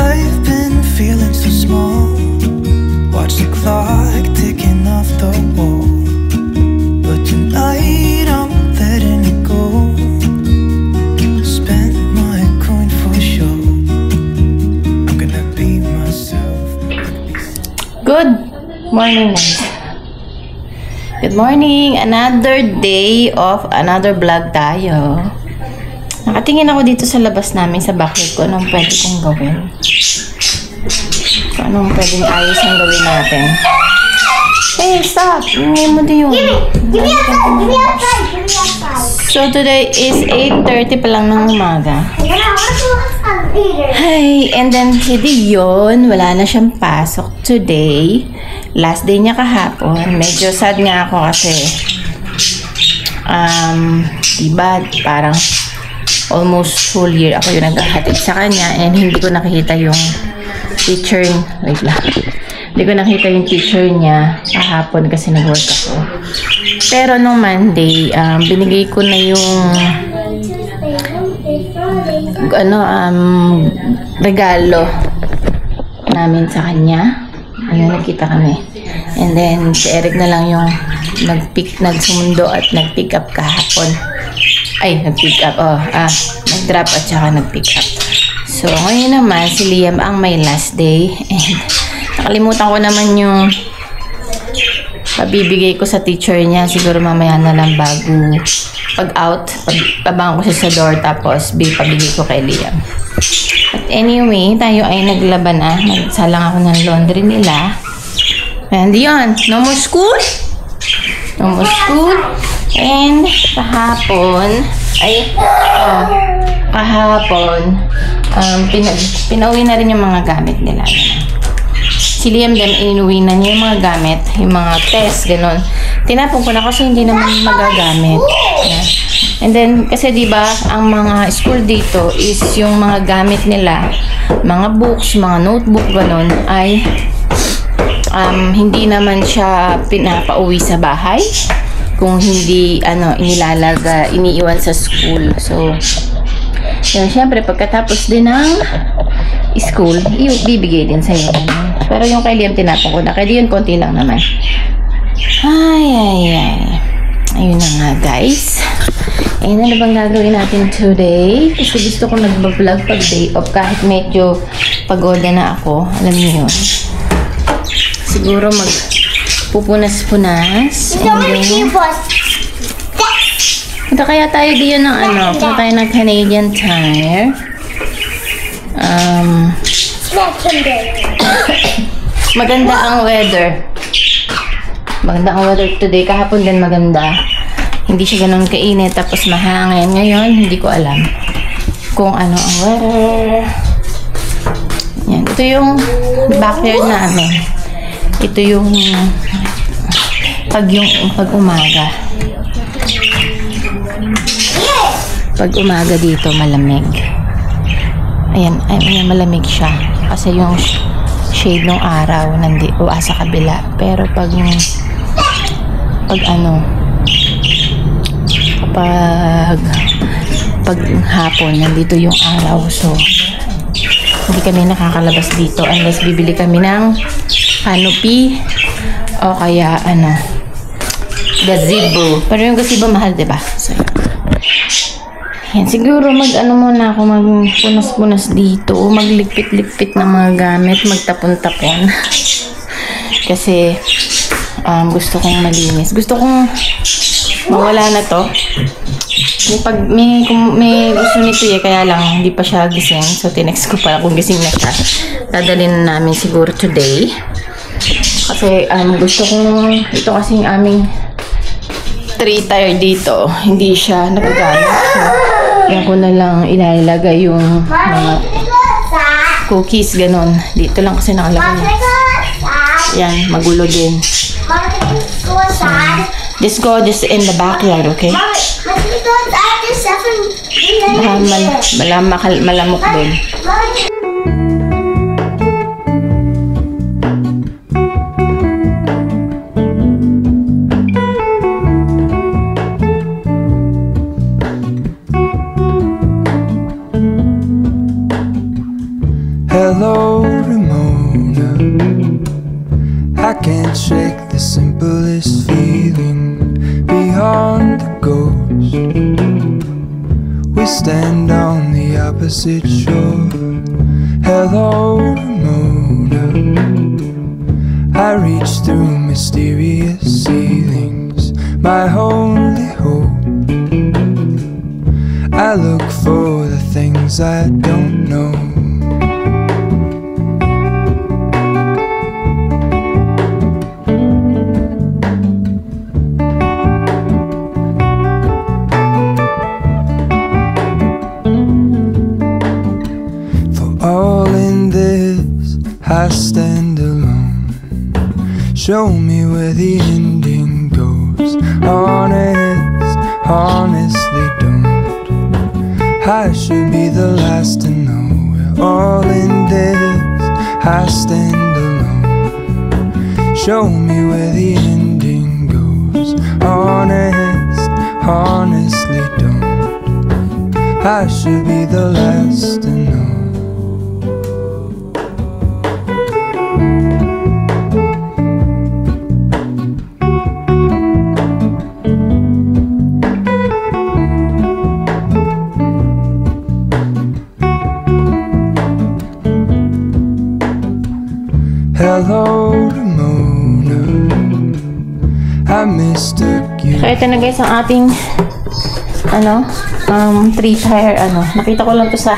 I've been feeling so small. Watch the clock ticking off the wall. But tonight I'm letting it go. Spend my coin for sure. I'm gonna be myself. Good morning, guys. Good morning. Another day of another vlog tayo. Nakatingin ako dito sa labas namin sa backyard ko. Anong pwede kong gawin? So, anong pwedeng ayos ang gawin natin? Hey, stop! Hindi mo din yun. Give me outside! So, today is 8:30 pa lang ng umaga. Hey, and then si Dion, wala na siyang pasok today. Last day niya kahapon. Medyo sad nga ako kasi diba, parang almost full year ako yung naghahatid sa kanya and hindi ko nakita yung teacher. Wait lang. Hindi ko nakita yung teacher niya kahapon kasi nag-work ako. Pero nung Monday, binigay ko na yung regalo namin sa kanya. Nakita kami. And then, si Eric na lang yung nagsumundo at nag-pick up kahapon. Ay, nag-pick up. Nag-drop at saka nag-pick up. So, ngayon naman, si Liam ang may last day. And, nakalimutan ko naman yung pabibigay ko sa teacher niya. Siguro mamaya na lang bago pag-out. Pabangon ko siya sa door tapos pabigay ko kay Liam. But anyway, tayo ay naglaban na. Nagsalang ako ng laundry nila. And yun, no more school. No more school. And kahapon, pinauwi na rin yung mga gamit nila. Si Liam din, inuwi na niya yung mga gamit, yung mga test, gano'n. Tinapon ko na kasi hindi naman magagamit. Yeah. And then, kasi diba, ang mga school dito is yung mga gamit nila, mga books, mga notebook, gano'n, ay hindi naman siya pinapauwi sa bahay. Kung hindi, iniiwan sa school. So, yun, syempre, pagkatapos din ng school, bibigay din sa'yo. Pero yung kay Liam, tinapon ko na. Kaya yun, konti lang naman. Ayun na nga, guys. Ayun, ano bang gagawin natin today? Kasi gusto ko nag-vlog pag day off. Kahit medyo pagoda na ako. Alam niyo yun. Siguro magpupunas-punas. Punta kaya tayo diyan ng punta tayo ng Canadian Tire. Maganda ang weather. Maganda ang weather today. Kahapon din maganda. Hindi siya ganun kainit. Tapos mahangin. Ngayon, hindi ko alam kung ano ang weather. Yan. Ito yung backyard namin. Ito yung pag umaga. Pag umaga dito, malamig. Ayan, malamig siya. Kasi yung shade ng araw sa kabila. Pero pag hapon, nandito yung araw. So, hindi kami nakakalabas dito unless bibili kami ng canopy o kaya gazebo. Pero yung gazebo mahal, diba? So, yan, siguro muna ako, magpunas-punas dito, magligpit-ligpit ng mga gamit, magtapon-tapon. Kasi gusto kong malinis. Gusto kong mawala na to. May gusto nito kaya lang hindi pa siya gising. So tinext ko para kung gising na siya. Dadalhin na namin siguro today. Kasi gusto kong, ito kasi yung aming 3 tire dito. Hindi siya nagagamit. So, yan ko na lang ilalagay yung mga cookies, ganon. Dito lang kasi nakalagay. Yan, magulo din. Just go in the backyard, okay? Malamok din. Hello, Ramona. I can't shake the simplest feeling beyond the ghost. We stand on the opposite shore. Hello, Ramona. I reach through mysterious ceilings, my only hope. I look for the things I don't know. For all in this, I stand alone. Show me where the ending goes. Honestly don't. I should be the last to know. We're all in this, I stand alone. Show me where the ending goes. Honestly don't. I should be the last to know. Hello, Ramona. I mistook you. So, ito na guys ang ating tree tire, nakita ko lang to sa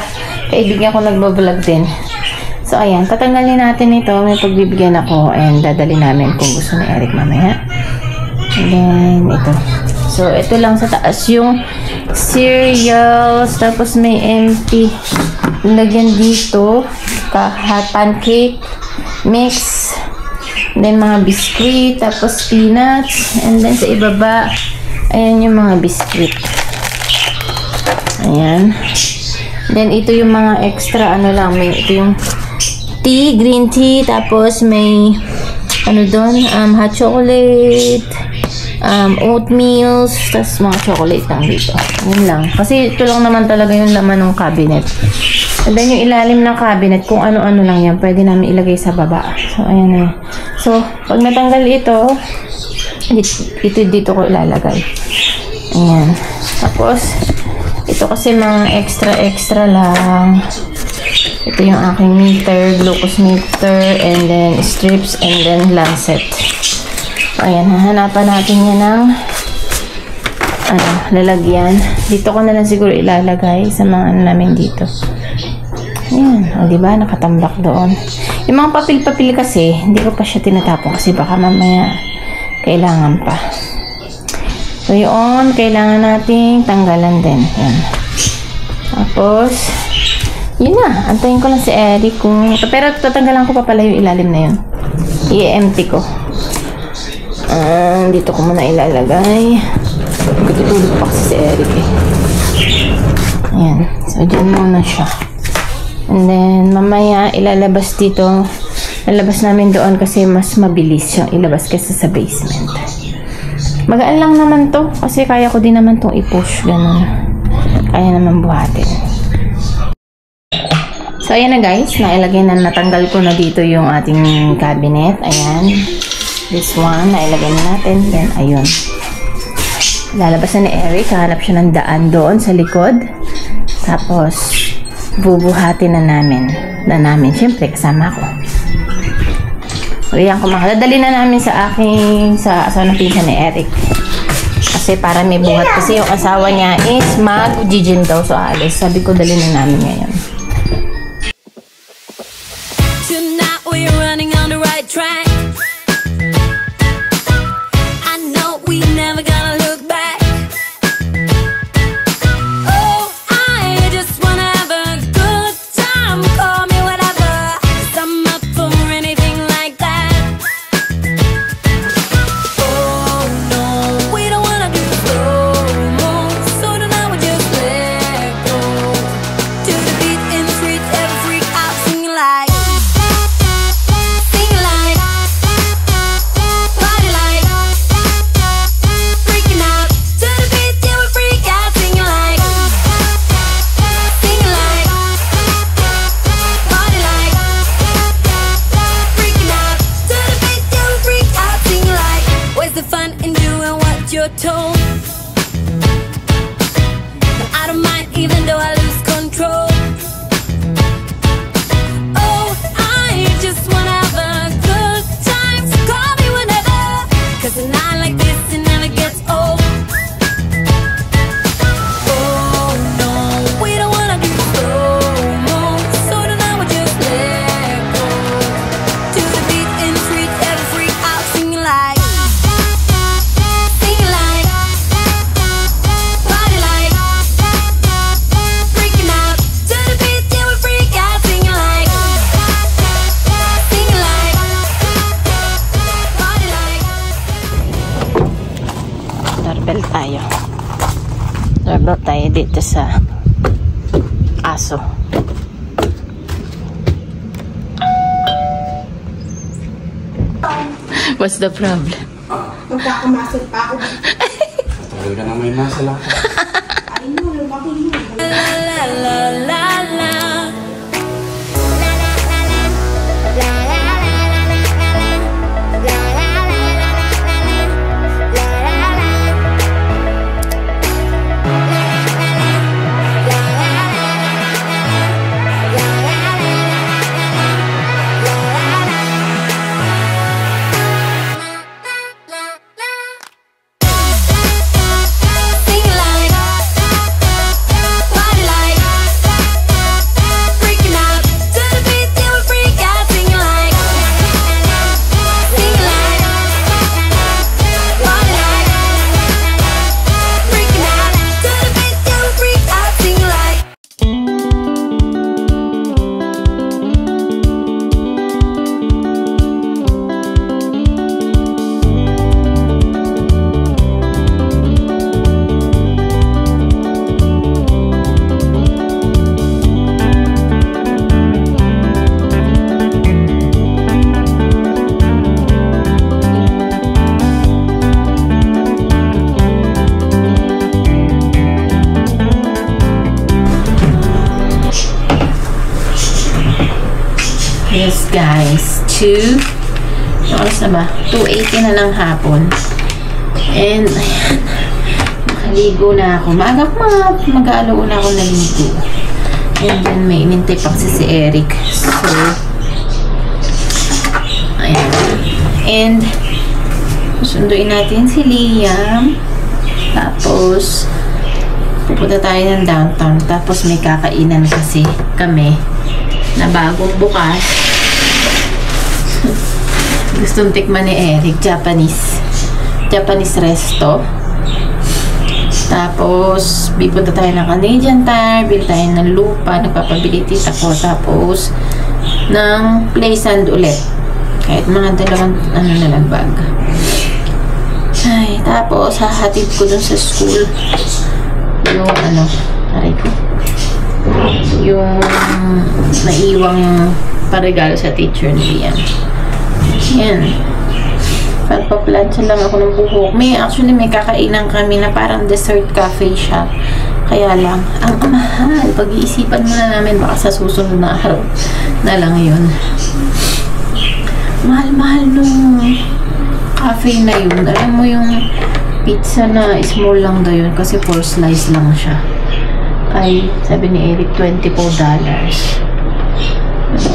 kaibigan ko nagbablog din. So, ayan, tatanggalin natin ito, may pagbibigyan ako, and dadali namin kung gusto ni Eric mamaya. And then, ito. So, ito lang sa taas yung cereals, tapos may empty lagyan dito, pancake mix, and then mga biscuit, tapos peanuts, and then sa ibaba, ayan yung mga biscuit. Ayan. Then, ito yung mga extra, ito yung tea, green tea, tapos may, hot chocolate, oatmeal, tapos mga chocolate lang dito. Yun lang. Kasi ito lang naman talaga yung laman ng cabinet. And then, yung ilalim ng cabinet, kung ano-ano lang yan, pwede namin ilagay sa baba. So, ayan na. So, pag natanggal ito, dito ko ilalagay. Ayan. Tapos, ito kasi mga extra lang. Ito yung aking meter, glucose meter, and then strips, and then lancet. So, ayan. Hahanapan natin yan ng lalagyan. Dito ko na lang siguro ilalagay sa mga namin dito. Ayan. O, diba? Nakatambak doon. Yung mga papel-papel kasi, hindi ko pa siya tinatapon kasi baka mamaya kailangan pa. So, yun. Kailangan nating tanggalan din. Ayan. Tapos, yun na. Antayin ko lang si Eric kung... Pero tatanggalan ko pa pala yung ilalim na yun. I-empty ko. Dito ko muna ilalagay. Tutulog pa kasi si Eric eh. Ayan. So, dyan muna siya. And then, mamaya, ilalabas dito. Lalabas namin doon kasi mas mabilis siyang ilabas kasi sa basement. Magaan lang naman to. Kasi kaya ko din naman tong i-push. Ganun. Kaya naman buhatin. So, ayan na guys. Nailagay na, natanggal ko na dito yung ating cabinet. Ayan. This one, nailagay na natin. Then, ayun. Lalabas na ni Eric. Hanap siya ng daan doon sa likod. Tapos, bubuhatin na namin. Siyempre, kasama ko. So, yan ko makadadali na namin sa aking, sa asawa ng pinsan ni Eric. Kasi para may buhat. Kasi yung asawa niya is mag-gym daw. So, alis. Sabi ko, dali na namin ngayon. Tonight we're running on the right track. I know we never gonna look back. Oh, I just wanna have a good time. Call me whatever, 'cause I'm up for anything like that. Oh no, we don't wanna do slow-mo. So tonight we just let go. To the beat in the streets, every freak out singing like. Sing like dito sa aso. What's the problem? Magkakamasal pa ako. Tagal ka na may muscle ako. Ay, no, lumaki mo. La la la la. Yes guys, 2 oras na ba? 2:80 na ng hapon. And ayan, nakaligo na ako. Mag-aalauna ako naligo. And then may inintay pa kasi si Eric. So ayan. And susunduin natin si Liam. Tapos pupunta tayo ng downtown. Tapos may kakainan kasi kami na bagong bukas. Gustong tikman ni Eric, Japanese resto. Tapos bipunta tayo ng Canadian Tire, bili tayo ng lupa, nagpapabili tita ko. Tapos ng Playsand ulit, kahit mga dalawang na lang bag. Ay, tapos hahatid ko dun sa school yung yung naiwang paregalo sa teacher ni Liam. Yan. Pagpa-plancha lang ako ng buhok. Actually, may kakainan kami na parang dessert cafe shop. Kaya lang, ang mahal. Pag-iisipan muna namin, baka sa susunod na araw na lang yun. Mahal-mahal nung cafe na yun. Alam mo yung pizza na small lang daw yun kasi 4 slice lang siya. Ay, sabi ni Eric, $24.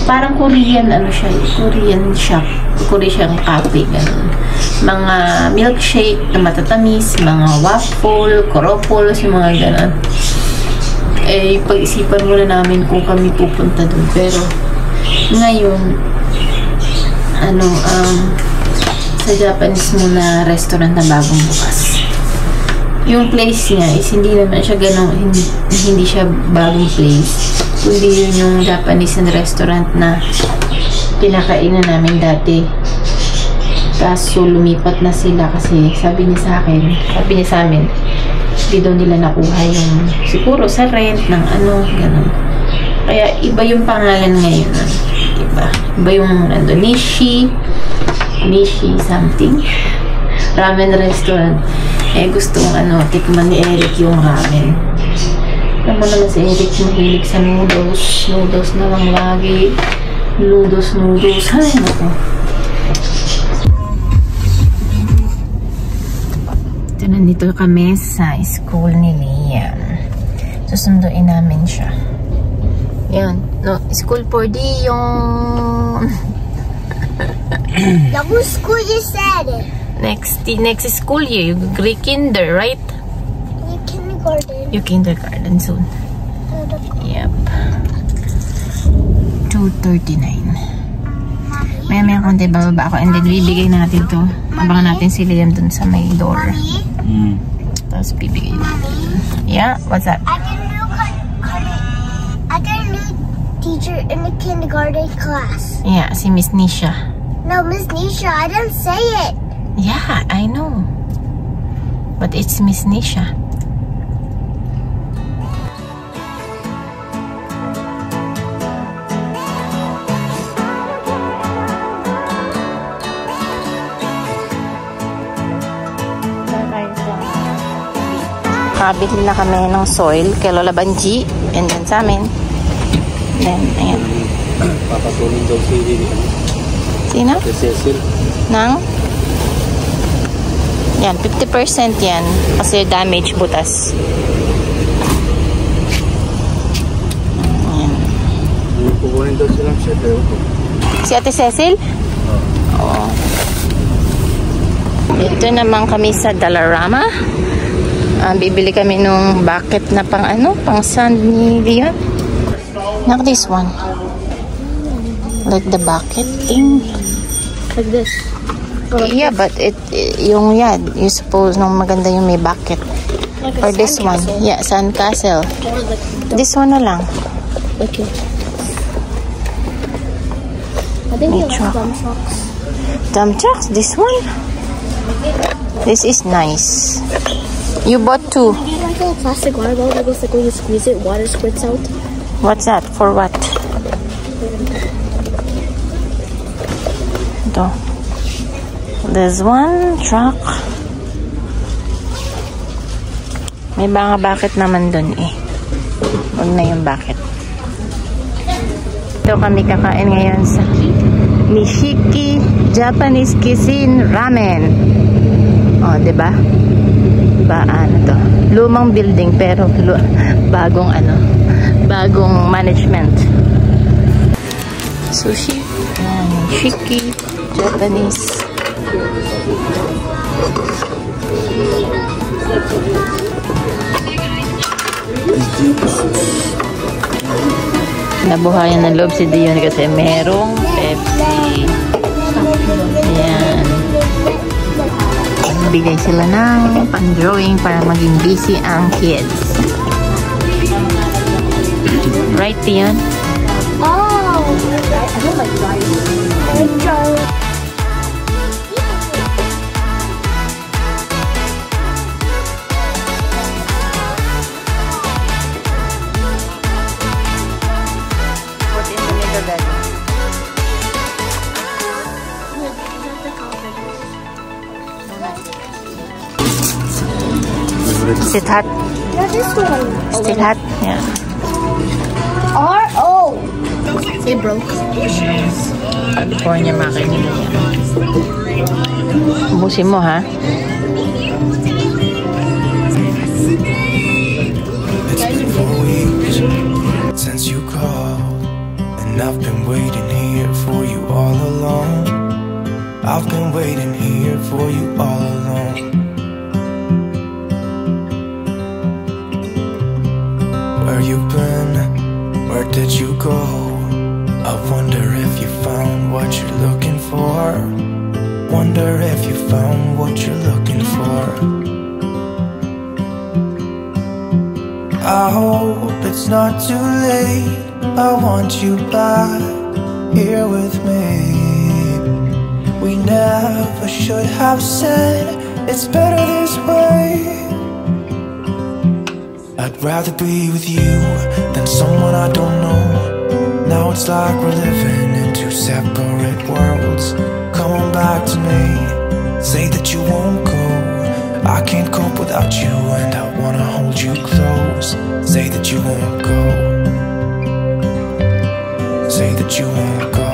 Parang Korean, Korean shop. Korean cafe, ganun. Mga milkshake na matatamis, mga waffle, koropols, yung mga ganun. Eh, pag-isipan muna namin kung kami pupunta dun. Pero, ngayon, sa Japanese muna restaurant na bagong bukas. Yung place niya is hindi naman siya ganun, hindi siya bagong place. Kundi yun yung Japanese restaurant na pinakainan namin dati. Kaso lumipat na sila kasi sabi niya sa amin, hindi daw nila nakuha yung siguro sa rent ng ganun. Kaya iba yung pangalan ngayon. Iba yung Nishi something. Ramen restaurant. Gustong tikman ni Eric yung ramen. Alam mo naman si Eric mahilig sa noodles. Noodles na lang lagi. Noodles. Ay, naku. Ito, nandito kami sa school ni Liam. Susunduin namin siya. Yan. No, school for Dion. What school you said? Next school year, you kinder, right? Kindergarten. You kindergarten soon. Yep. 2:39. Maya konti bababa ako and then bibigay natin to. Abangan natin si Liam dun sa may door. Tapos bibigay natin. Yeah, what's that? I got a new teacher in the kindergarten class. Yeah, si Miss Nisha. No, Miss Nisha, I didn't say it. Yeah, I know. But it's Miss Nisha. Nakabili na kami ng soil kay Lola Banji. And then sa amin. Then, ayan. Papatulong daw si Sino? Cecil. Nang? Yan, 50% yan. Kasi damage butas. Ayan. Kukunin daw silang siya. Si Ate Cecil? Oo. Ito naman kami sa Dollarama. Bibili kami nung bucket na pang pang sand ni Leon. Not this one. Like the bucket thing. Like this. Yeah, but you suppose nung maganda yung may bucket. Like Or this one. sandcastle. Yeah, sandcastle. Or like This one na lang. okay. I think May you like truck. dump trucks. Dump trucks, this one. This is nice. You bought two. Do you like a plastic water bottle that goes like when you squeeze it, water squirts out? What's that? For what? Ito. There's one truck. May mga bucket naman dun eh. Huwag na yung bucket. Ito kami kakain ngayon sa Nishiki Japanese Cuisine Ramen. Oh, diba? Diba, to? Lumang building pero bagong bagong management. Sushi. Nishiki Japanese. Nabuhayan ng loob si Dion kasi merong Pepsi. Ayan. Bigay sila ng pang-drawing para maging busy ang kids. Right, Dion? Oh! I don't like drawing. I like drawing. Put in the middle then. Is it hot? Yeah, this one. Still hot? Yeah. R-O. It broke. California makinig na yan. Ubusin mo, ha? It's been 4 weeks since you called, and I've been waiting here for you all along. I've been waiting here for you all along. Where you been? Where did you go? I wonder if you found what you're looking for. Wonder if you found what you're looking for. I hope it's not too late. I want you back here with me. We never should have said it's better this way. I'd rather be with you than someone I don't know. Now it's like we're living in two separate worlds. Come on back to me, say that you won't go. I can't cope without you and I wanna hold you close. Say that you won't go. Say that you won't go.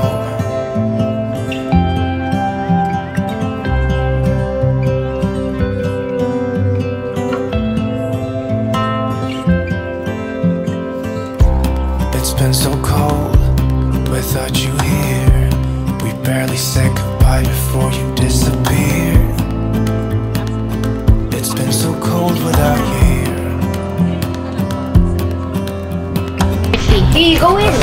It's been so cold without you here. We barely said goodbye before you disappeared. It's been so cold without you here. Hey, go in!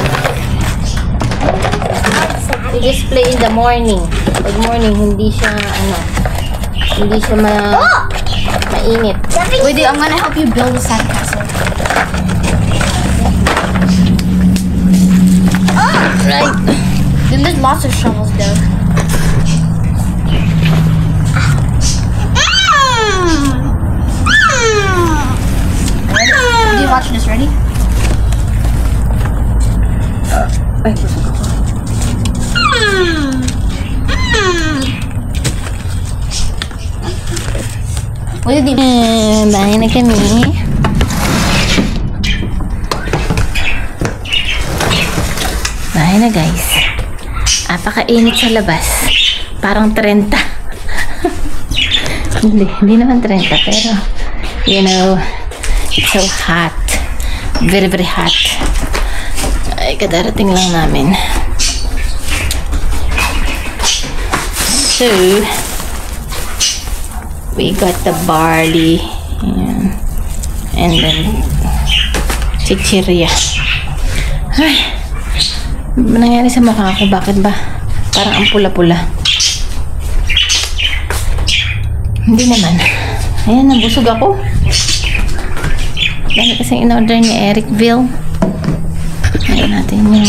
You just play in the morning. Pag morning, hindi siya, mainit. Wait, I'm gonna help you build a sandcastle. Right. Then there's lots of shovels there. Do you watch this? Ready? Uy, di ba? Bahay na kami. Bahay na, guys. Apakainit sa labas. Parang 30. hindi naman 30, pero, you know, it's so hot. Very, very hot. Ay, kadarating lang namin. So, we got the barley. Ayan. And then, chichirya. Ay, ano nangyari sa mukha ko? Bakit ba? Parang ang pula-pula. Hindi naman. Ayan, nabusog ako. Dahil kasi in-order ni Ericville. Ayan natin yung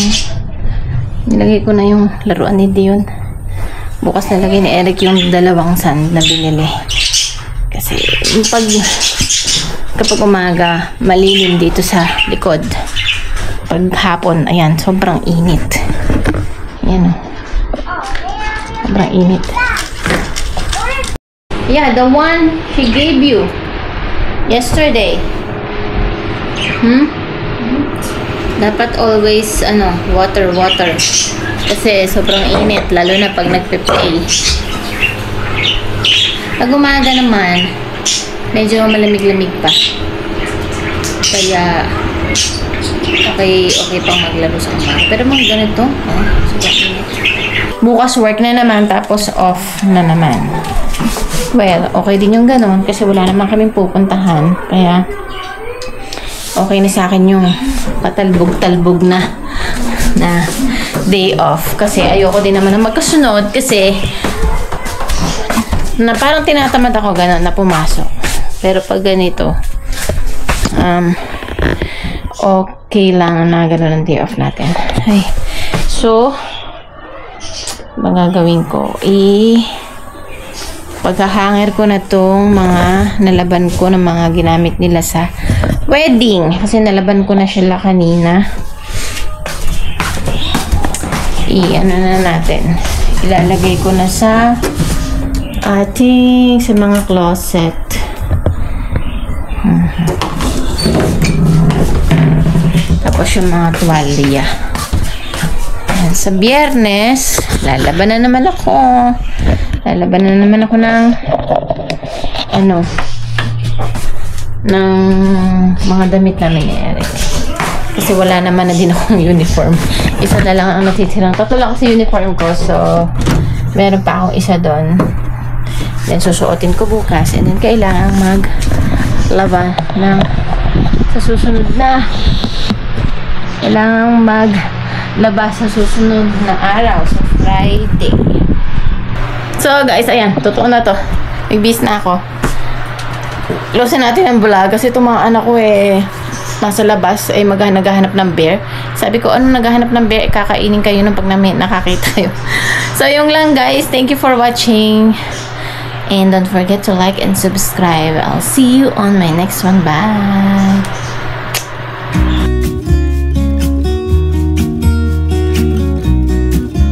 nilagay ko na yung laruan ni Dion. Bukas nalagay ni Eric yung 2 sand na binili. Kasi kapag umaga, malilim dito sa likod. Pag hapon, ayan, sobrang init. Ayan o. Sobrang init. Yeah, the one he gave you yesterday. Dapat always, water. Kasi sobrang init, lalo na pag nagpe-play. Pag umaga naman, medyo malamig-lamig pa. Kaya, okay pang maglaro sa umaga. Pero mga ganito, sobrang init. Bukas work na naman, tapos off na naman. Well, okay din yung ganun, kasi wala naman kaming pupuntahan. Kaya, okay na sa akin yung patalbog-talbog na day off. Kasi ayoko din naman na magkasunod, kasi na parang tinatamad ako ganun na pumasok. Pero pag ganito, okay lang na ganun ang day off natin. Ay. So, magagawin ko, pagkahanger ko na tong mga nalaban ko ng mga ginamit nila sa wedding. Kasi nalaban ko na sila kanina. Ano na natin. Ilalagay ko na sa sa mga closet. Tapos yung mga tuwalya. Sa Biyernes, lalaban na naman ako. ng ng mga damit namin ni Eric. Kasi wala naman na din akong uniform. Isa na lang ang natitirang. 3 lang kasi uniform ko. So, meron pa akong isa doon. Then, susuotin ko bukas. And then, kailangan maglaba ng sa susunod na maglaba sa susunod na araw. Sa Friday. So, guys, ayan. Totoo na to. Nagbis na ako. Close natin ang vlog. Kasi itong mga anak ko nasa labas ay naghahanap ng bear. Sabi ko, naghahanap ng bear? Kakainin kayo nung pag nakakita kayo. So, yung lang, guys. Thank you for watching. And don't forget to like and subscribe. I'll see you on my next one. Bye!